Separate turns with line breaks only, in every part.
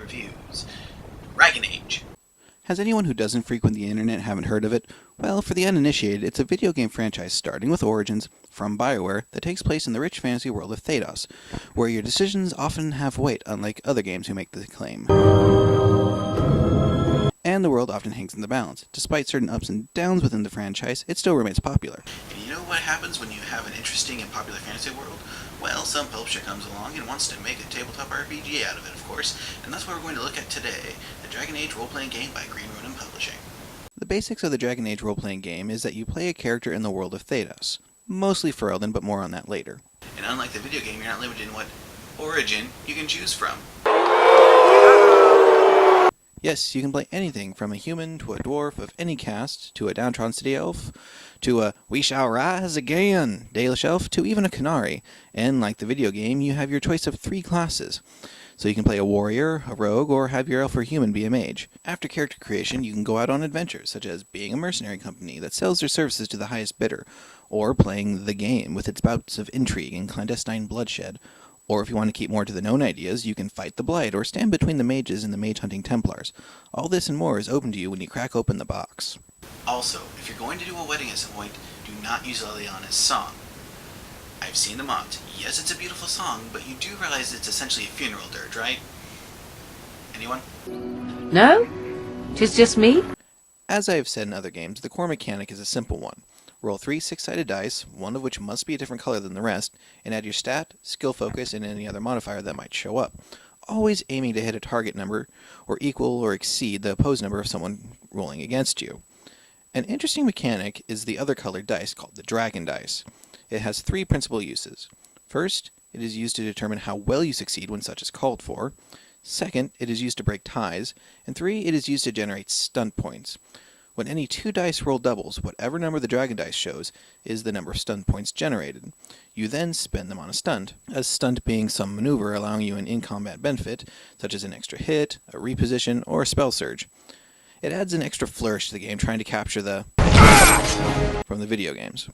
reviews. Dragon Age.
Has anyone who doesn't frequent the internet haven't heard of it? Well, for the uninitiated, it's a video game franchise starting with origins from BioWare that takes place in the rich fantasy world of Thedos, where your decisions often have weight, unlike other games who make the claim. And the world often hangs in the balance. Despite certain ups and downs within the franchise, it still remains popular.
And you know what happens when you have an interesting and popular fantasy world? Well, some publisher comes along and wants to make a tabletop RPG out of it, of course, and that's what we're going to look at today, the Dragon Age role-playing game by Green Ronin Publishing.
The basics of the Dragon Age role-playing game is that you play a character in the world of Thedos, mostly Ferelden, but more on that later.
And unlike the video game, you're not limited in what origin you can choose from.
Yes, you can play anything from a human to a dwarf of any caste, to a downtrodden city elf, to a we shall rise again Dalish elf, to even a Canary. And like the video game, you have your choice of 3 classes. So you can play a warrior, a rogue, or have your elf or human be a mage. After character creation, you can go out on adventures, such as being a mercenary company that sells their services to the highest bidder, or playing the game with its bouts of intrigue and clandestine bloodshed. Or if you want to keep more to the known ideas, you can fight the Blight or stand between the mages and the mage-hunting Templars. All this and more is open to you when you crack open the box.
Also, if you're going to do a wedding at some point, do not use Liliana's song. I've seen the mocked. Yes, it's a beautiful song, but you do realize it's essentially a funeral dirge, right? Anyone?
No? 'Tis just me?
As I have said in other games, the core mechanic is a simple one. Roll 3 6-sided dice, one of which must be a different color than the rest, and add your stat, skill focus, and any other modifier that might show up, always aiming to hit a target number or equal or exceed the opposed number of someone rolling against you. An interesting mechanic is the other colored dice, called the dragon dice. It has 3 principal uses. First, it is used to determine how well you succeed when such is called for. Second, it is used to break ties. And 3, it is used to generate stunt points. When any 2 dice roll doubles, whatever number the dragon dice shows is the number of stunt points generated. You then spend them on a stunt, a stunt being some maneuver allowing you an in-combat benefit, such as an extra hit, a reposition, or a spell surge. It adds an extra flourish to the game, trying to capture the from the video games.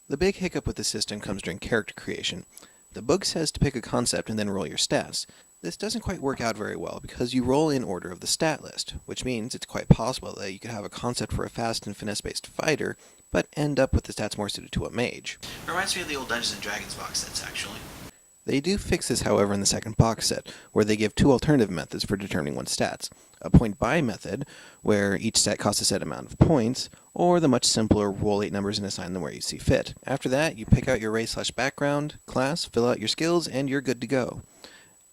The big hiccup with the system comes during character creation. The book says to pick a concept and then roll your stats. This doesn't quite work out very well because you roll in order of the stat list, which means it's quite possible that you could have a concept for a fast and finesse-based fighter, but end up with the stats more suited to a mage.
Reminds me of the old Dungeons & Dragons box sets, actually.
They do fix this, however, in the second box set, where they give 2 alternative methods for determining one's stats. A point-buy method, where each stat costs a set amount of points, or the much simpler roll 8 numbers and assign them where you see fit. After that, you pick out your race/background, class, fill out your skills, and you're good to go.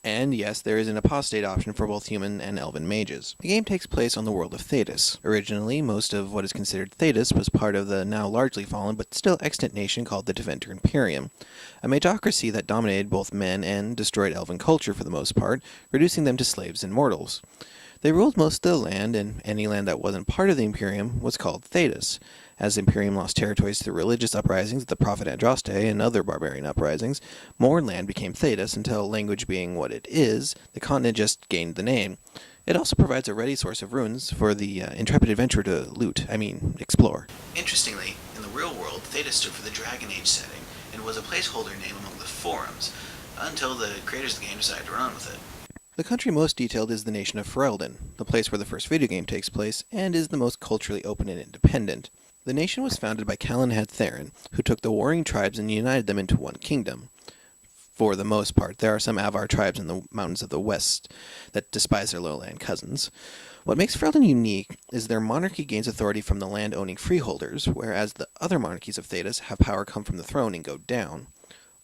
And yes, there is an apostate option for both human and elven mages. The game takes place on the world of Thedos. Originally, most of what is considered Thedos was part of the now largely fallen but still extant nation called the Tevinter Imperium, a magocracy that dominated both men and destroyed elven culture for the most part, reducing them to slaves and mortals. They ruled most of the land, and any land that wasn't part of the Imperium was called Thedos. As the Imperium lost territories through religious uprisings of the Prophet Andraste and other barbarian uprisings, more land became Thedos until, language being what it is, the continent just gained the name. It also provides a ready source of runes for the intrepid adventurer to explore.
Interestingly, in the real world, Thedos stood for the Dragon Age setting, and was a placeholder name among the forums, until the creators of the game decided to run with it.
The country most detailed is the nation of Ferelden, the place where the first video game takes place, and is the most culturally open and independent. The nation was founded by Calenhad Theron, who took the warring tribes and united them into one kingdom. For the most part, there are some Avar tribes in the mountains of the west that despise their lowland cousins. What makes Ferelden unique is their monarchy gains authority from the land-owning freeholders, whereas the other monarchies of Thedos have power come from the throne and go down.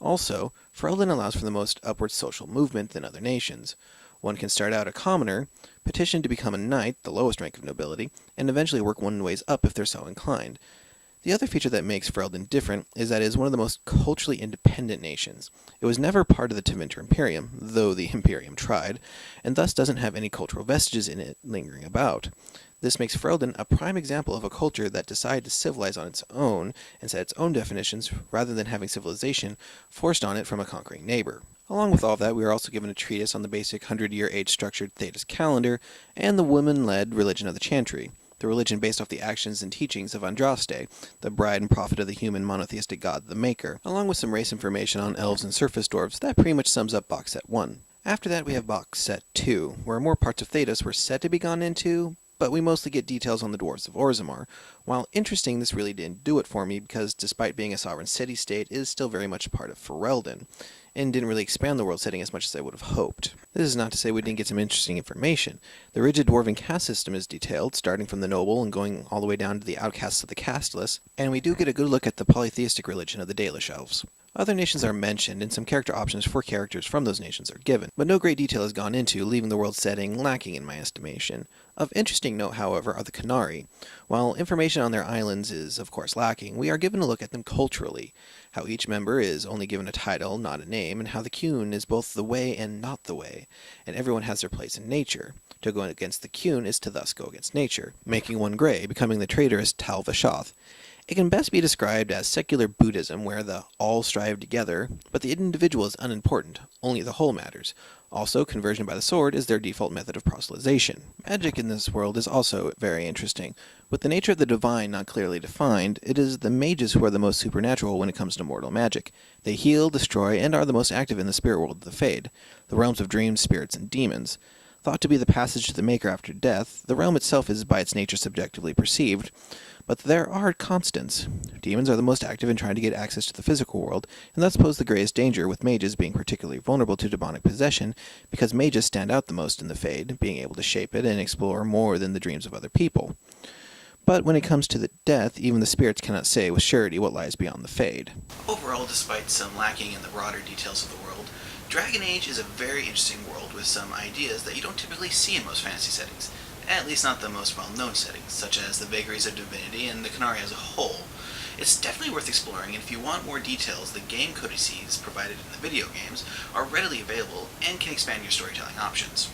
Also, Ferelden allows for the most upward social movement than other nations. One can start out a commoner, petition to become a knight, the lowest rank of nobility, and eventually work one ways up if they're so inclined. The other feature that makes Ferelden different is that it is one of the most culturally independent nations. It was never part of the Tevinter Imperium, though the Imperium tried, and thus doesn't have any cultural vestiges in it lingering about. This makes Ferelden a prime example of a culture that decided to civilize on its own and set its own definitions rather than having civilization forced on it from a conquering neighbor. Along with all that, we are also given a treatise on the basic 100-year age-structured Thedos calendar and the women-led religion of the Chantry, the religion based off the actions and teachings of Andraste, the bride and prophet of the human monotheistic god, the Maker, along with some race information on elves and surface dwarves. That pretty much sums up box set 1. After that, we have Box Set 2, where more parts of Thedas were said to be gone into, but we mostly get details on the dwarves of Orzammar. While interesting, this really didn't do it for me because despite being a sovereign city-state, it is still very much a part of Ferelden, and didn't really expand the world setting as much as I would have hoped. This is not to say we didn't get some interesting information. The rigid dwarven caste system is detailed, starting from the noble and going all the way down to the outcasts of the casteless, and we do get a good look at the polytheistic religion of the Dalish elves. Other nations are mentioned, and some character options for characters from those nations are given, but no great detail has gone into, leaving the world setting lacking in my estimation. Of interesting note, however, are the Qunari. While information on their islands is, of course, lacking, we are given a look at them culturally, how each member is only given a title, not a name, and how the Qun is both the way and not the way, and everyone has their place in nature. To go against the Qun is to thus go against nature, making one gray, becoming the traitorous Tal Vashoth. It can best be described as secular Buddhism, where the all strive together, but the individual is unimportant, only the whole matters. Also, conversion by the sword is their default method of proselytization. Magic in this world is also very interesting. With the nature of the divine not clearly defined, it is the mages who are the most supernatural when it comes to mortal magic. They heal, destroy, and are the most active in the spirit world of the Fade, the realms of dreams, spirits, and demons. Thought to be the passage to the Maker after death, the realm itself is by its nature subjectively perceived, but there are constants. Demons are the most active in trying to get access to the physical world, and thus pose the greatest danger, with mages being particularly vulnerable to demonic possession, because mages stand out the most in the Fade, being able to shape it and explore more than the dreams of other people. But when it comes to the death, even the spirits cannot say with surety what lies beyond the Fade.
Overall, despite some lacking in the broader details of the world, Dragon Age is a very interesting world with some ideas that you don't typically see in most fantasy settings, at least not the most well-known settings, such as the vagaries of divinity and the Qunari as a whole. It's definitely worth exploring, and if you want more details, the game codices provided in the video games are readily available and can expand your storytelling options.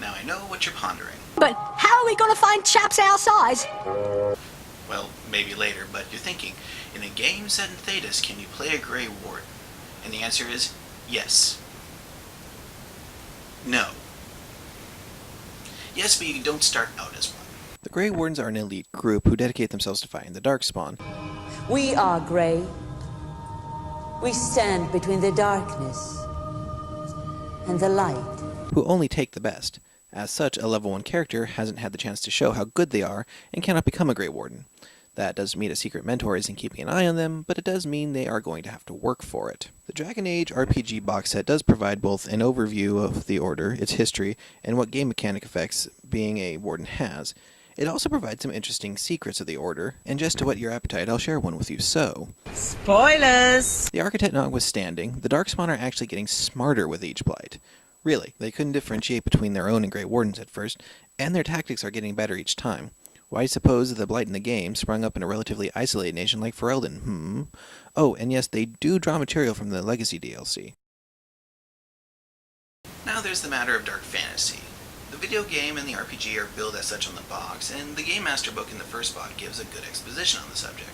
Now I know what you're pondering.
But how are we going to find chaps our size?
Well, maybe later, but you're thinking, in a game set in Thedas, can you play a Grey Warden? And the answer is yes. No. Yes, but you don't start out as one.
The Grey Wardens are an elite group who dedicate themselves to fighting the Darkspawn.
We are Grey. We stand between the darkness and the light.
Who only take the best. As such, a level 1 character hasn't had the chance to show how good they are and cannot become a Grey Warden. That doesn't mean a secret mentor isn't keeping an eye on them, but it does mean they are going to have to work for it. The Dragon Age RPG box set does provide both an overview of the Order, its history, and what game mechanic effects being a Warden has. It also provides some interesting secrets of the Order, and just to whet your appetite, I'll share one with you so.
Spoilers!
The Architect notwithstanding, the Darkspawn are actually getting smarter with each Blight. Really, they couldn't differentiate between their own and Grey Wardens at first, and their tactics are getting better each time. Why suppose the Blight in the game sprung up in a relatively isolated nation like Ferelden, Oh, and yes, they do draw material from the Legacy DLC.
Now there's the matter of dark fantasy. The video game and the RPG are billed as such on the box, and the Game Master book in the first spot gives a good exposition on the subject.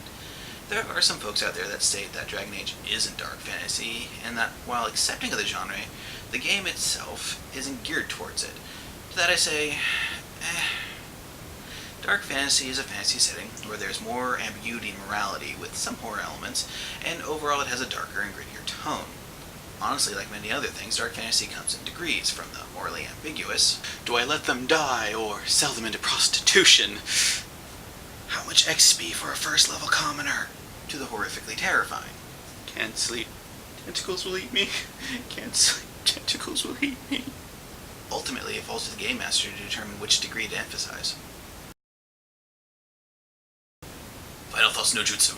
There are some folks out there that state that Dragon Age isn't dark fantasy, and that while accepting of the genre, the game itself isn't geared towards it. To that I say, Dark fantasy is a fantasy setting where there's more ambiguity and morality with some horror elements, and overall it has a darker and grittier tone. Honestly, like many other things, dark fantasy comes in degrees, from the morally ambiguous, do I let them die or sell them into prostitution? How much XP for a first level commoner? To the horrifically terrifying, can't sleep, tentacles will eat me, can't sleep, tentacles will eat me. Ultimately, it falls to the Game Master to determine which degree to emphasize. Final Thoughts no Jutsu.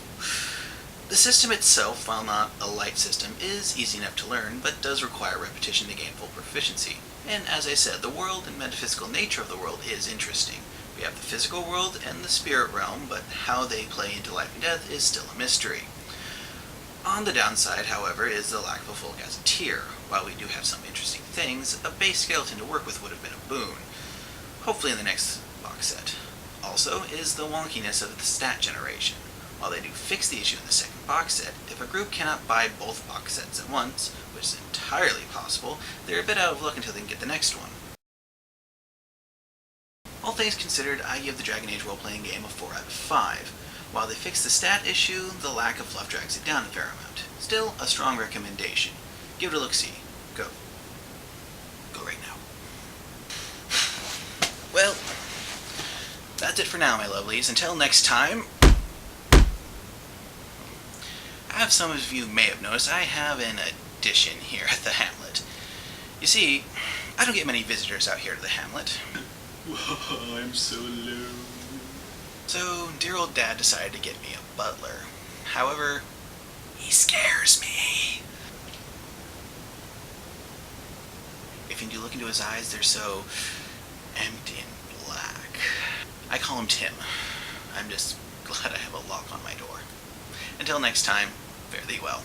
The system itself, while not a light system, is easy enough to learn, but does require repetition to gain full proficiency. And as I said, the world and metaphysical nature of the world is interesting. We have the physical world and the spirit realm, but how they play into life and death is still a mystery. On the downside, however, is the lack of a full gazetteer. While we do have some interesting things, a base skeleton to work with would have been a boon. Hopefully in the next box set. Also is the wonkiness of the stat generation. While they do fix the issue in the second box set, if a group cannot buy both box sets at once, which is entirely possible, they're a bit out of luck until they can get the next one. All things considered, I give the Dragon Age role-playing game a 4 out of 5. While they fix the stat issue, the lack of fluff drags it down a fair amount. Still, a strong recommendation. Give it a look-see. Go. Go right now. Well, that's it for now, my lovelies. Until next time, as some of you may have noticed, I have an addition here at the Hamlet. You see, I don't get many visitors out here to the Hamlet. I'm so alone. So, dear old Dad decided to get me a butler. However, he scares me. If you look into his eyes, they're so empty and black. I call him Tim. I'm just glad I have a lock on my door. Until next time, fare thee well.